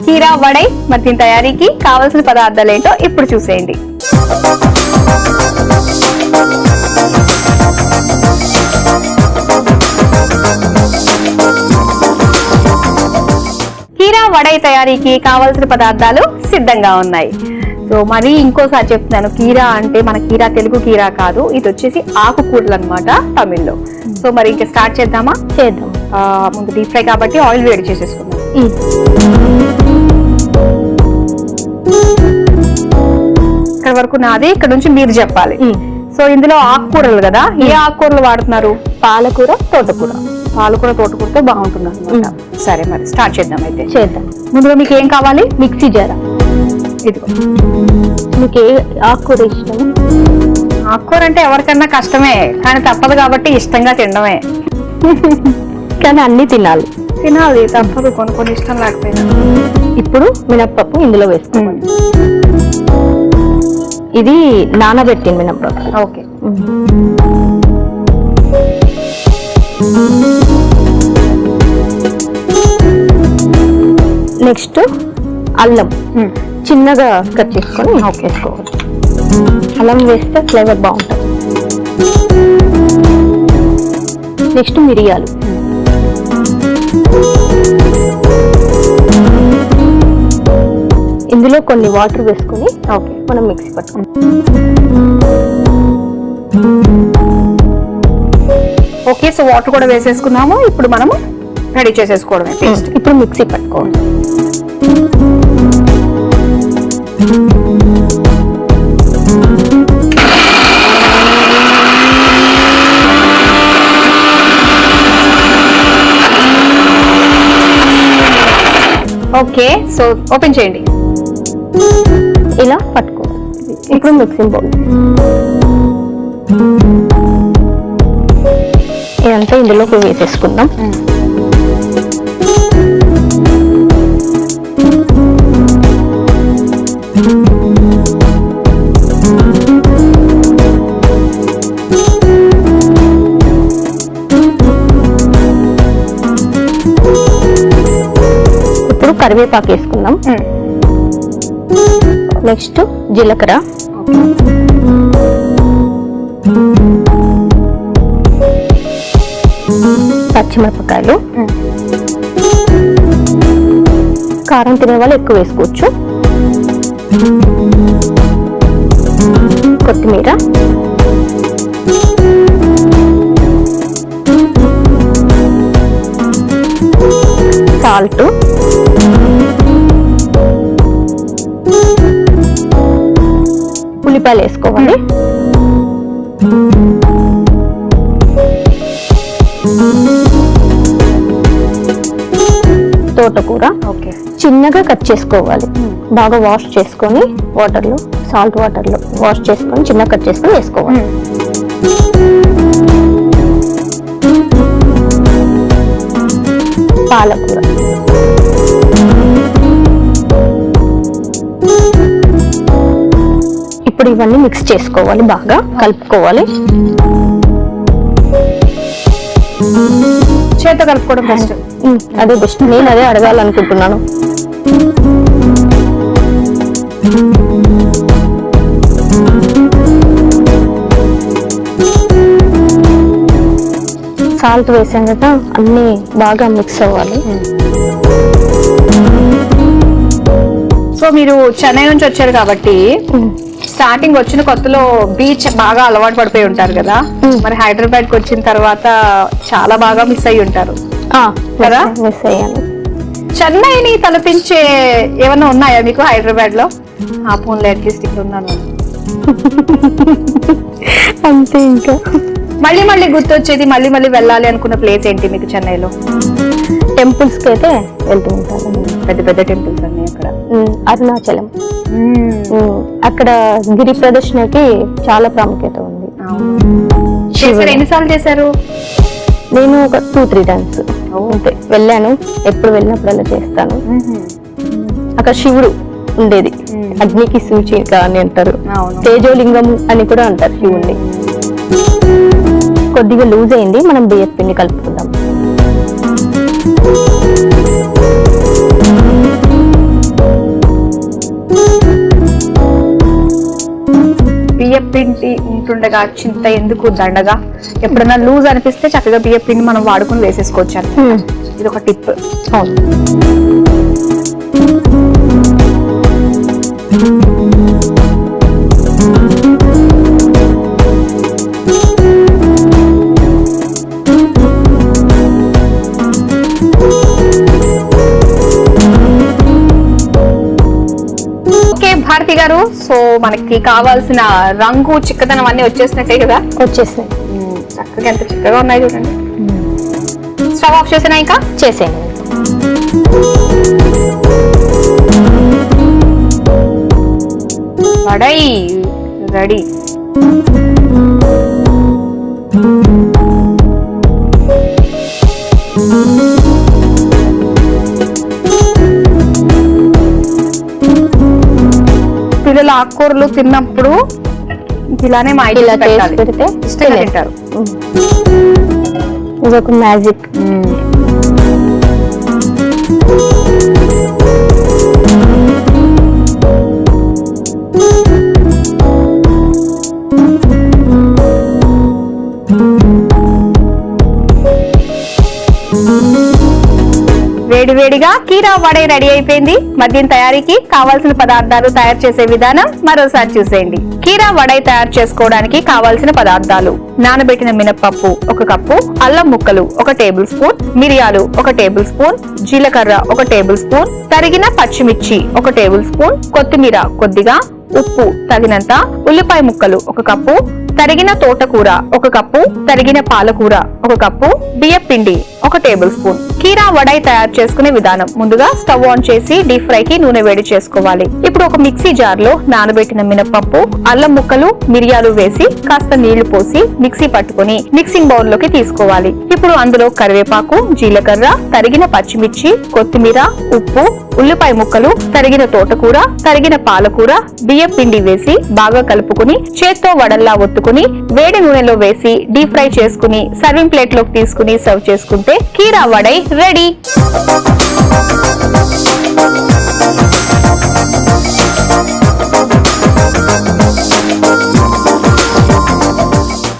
కీరా వడై మరి దీని తయారీకి కావాల్సిన పదార్థాలు ఏంటో ఇప్పుడు చూసేయండి. కీరా వడై తయారీకి కావాల్సిన పదార్థాలు సిద్ధంగా ఉన్నాయి. సో మరి ఇంకోసారి చెప్తున్నాను, కీరా అంటే మన కీరా తెలుగు కీరా కాదు, ఇది వచ్చేసి ఆకుకూరలు అనమాట తమిళ్లో. సో మరి ఇంకా స్టార్ట్ చేద్దామా? చేద్దాం. ముందు డీప్ ఫ్రై కాబట్టి ఆయిల్ వేడి చేసేసుకుందాం. ఇక్కడ వరకు నాది, ఇక్కడ నుంచి మీరు చెప్పాలి. సో ఇందులో ఆకుకూరలు కదా, ఏ ఆకుకూరలు వాడుతున్నారు? పాలకూర, తోటకూర. పాలకూర తోటకూరతో బాగుంటుంది అనమాట. సరే మరి స్టార్ట్ చేద్దాం. అయితే చేద్దాం. ముందుగా మీకు ఏం కావాలి? Mixie Zara. ఇదిగో. మీకు ఏ ఆకుకూర ఇష్టం? ఆకుకూర అంటే ఎవరికన్నా కష్టమే, కానీ తప్పదు కాబట్టి ఇష్టంగా తినడమే. కానీ అన్ని తినాలి. తినాలి, తప్పదు, కొన్ని ఇష్టం లేకపోయినా. ఇప్పుడు మినప్పప్పు ఇందులో వేసుకోవాలి. ఇది నానబెట్టిన మినప్పప్పు. ఓకే. నెక్స్ట్ అల్లం చిన్నగా కట్ చేసుకొని వేసుకోవాలి. అల్లం వేస్తే ఫ్లేవర్ బాగుంటుంది. నెక్స్ట్ మిరియాలు. ఇందులో కొన్ని వాటర్ వేసుకొని మనం మిక్సీ పట్టుకోవాలి. ఓకే, సో వాటర్ కూడా వేసేసుకున్నాము. ఇప్పుడు మనము రెడీ చేసేసుకోవడమే పేస్ట్. ఇప్పుడు మిక్సీ పట్టుకోవాలి. ఓకే, సో ఓపెన్ చేయండి. ఇలా పట్టుకోవాలి. ఇప్పుడు మిక్సింగ్ బౌల్ ఇదంతా ఇందులోకి వేసేసుకుందాం. ఇప్పుడు కరివేపాకు వేసుకుందాం. నెక్స్ట్ జీలకర్ర, పచ్చిమిరపకాయలు, కారం తినే వాళ్ళు ఎక్కువ వేసుకోవచ్చు, కొత్తిమీర, సాల్ట్, ఉల్లిపాయలు వేసుకోవాలి. తోటకూర చిన్నగా కట్ చేసుకోవాలి. బాగా వాష్ చేసుకొని వాటర్లో, సాల్ట్ వాటర్లో వాష్ చేసుకొని చిన్నగా కట్ చేసుకొని వేసుకోవాలి. పాలకూర, ఇప్పుడు ఇవన్నీ మిక్స్ చేసుకోవాలి, బాగా కలుపుకోవాలి. చేతితో కలుపుకోవడం బెస్ట్. అదే బెస్ట్. నేను అదే అడగాలనుకుంటున్నాను. సాల్ట్ వేసాం కదా, అన్ని బాగా మిక్స్ అవ్వాలి. సో మీరు చెన్నై నుంచి వచ్చారు కాబట్టి స్టార్టింగ్ వచ్చిన కొత్తలో బీచ్ బాగా అలవాటు పడిపోయి ఉంటారు కదా, మరి హైదరాబాద్ కి వచ్చిన తర్వాత చాలా బాగా మిస్ అయ్యి ఉంటారు కదా? మిస్ అయ్యాను. చెన్నైని తలపించే ఏమన్నా ఉన్నాయా మీకు హైదరాబాద్ లో? ఆ ఫోన్లో అట్లీస్ట్ ఇక్కడ ఉన్నాను అంతే. ఇంకా మళ్ళీ మళ్ళీ గుర్తొచ్చేది, మళ్ళీ మళ్ళీ వెళ్ళాలి అనుకున్న ప్లేస్ ఏంటి మీకు చెన్నైలో? టెంపుల్స్ కి అయితే వెళ్తూ ఉంటాను. పెద్ద పెద్ద టెంపుల్స్ అన్ని అక్కడ. అరుణాచలం, అక్కడ గిరి ప్రదర్శనకి చాలా ప్రాముఖ్యత ఉంది. ఎన్నిసార్లు చేశారు? నేను ఒక 2-3 times అంతే వెళ్ళాను. ఎప్పుడు వెళ్ళినప్పుడల్లా చేస్తాను. అక్కడ శివుడు ఉండేది, అగ్నికి సూచిక అని అంటారు, తేజోలింగం అని కూడా అంటారు శివుణ్ణి. కొద్దిగా లూజ్ అయింది, మనం బియ్యం పిండి కలుపుకుందాం. 1 బియ్యపిండి ఉంటుండగా చింత ఎందుకు దండగా. ఎప్పుడైనా లూజ్ అనిపిస్తే చక్కగా బియ్యపిండి మనం వాడుకుని వేసేసుకోవచ్చు అని. ఇది ఒక టిప్. భారతి గారు, సో మనకి కావాల్సిన రంగు చిక్కదనం అన్ని వచ్చేసినట్టే కదా? వచ్చేసినాయి. చక్కగా ఎంత చిక్కగా ఉన్నాయి చూడండి. స్టవ్ ఆఫ్ చేసినా ఇంకా చేసేయండి. వడై రెడీ. పిల్లలు ఆకుకూరలు తిన్నప్పుడు ఇలానే మా ఇలా చేసి పెడితే ఇష్టంగా తింటారు. ఇది ఒక మ్యాజిక్. వేడివేడిగా కీరా వడై రెడీ అయిపోయింది. మద్యం తయారీకి కావాల్సిన పదార్థాలు తయారు చేసే విధానం మరోసారి చూసేయండి. కీరా వడై తయారు చేసుకోవడానికి కావాల్సిన పదార్థాలు: నానబెట్టిన మినపప్పు 1 కప్పు, అల్లం ముక్కలు 1 టేబుల్ స్పూన్, మిరియాలు 1 టేబుల్ స్పూన్, జీలకర్ర 1 టేబుల్ స్పూన్, తరిగిన పచ్చిమిర్చి 1 టేబుల్ స్పూన్, కొత్తిమీర కొద్దిగా, ఉప్పు తగినంత, ఉల్లిపాయ ముక్కలు 1 కప్పు, తరిగిన తోటకూర 1 కప్పు, తరిగిన పాలకూర 1 కప్పు, బియ్యపిండి 1 టేబుల్ స్పూన్. కీరా వడై తయారు చేసుకునే విధానం: ముందుగా స్టవ్ ఆన్ చేసి డీప్ ఫ్రై కి నూనె వేడి చేసుకోవాలి. ఇప్పుడు ఒక మిక్సీ జార్ లో నానబెట్టిన మినపప్పు, అల్లం ముక్కలు, మిరియాలు వేసి కాస్త నీళ్లు పోసి మిక్సీ పట్టుకుని మిక్సింగ్ బౌల్ లోకి తీసుకోవాలి. ఇప్పుడు అందులో కరివేపాకు, జీలకర్ర, తరిగిన పచ్చిమిర్చి, కొత్తిమీర, ఉప్పు, ఉల్లిపాయ ముక్కలు, తరిగిన తోటకూర, తరిగిన పాలకూర, బియ్యం పిండి వేసి బాగా కలుపుకుని చేత్తో వడల్లా ఒత్తుకుని వేడి నూనెలో వేసి డీప్ ఫ్రై చేసుకుని సర్వింగ్ ప్లేట్ లోకి తీసుకుని సర్వ్ చేసుకుంటే కీరా వడై రెడీ.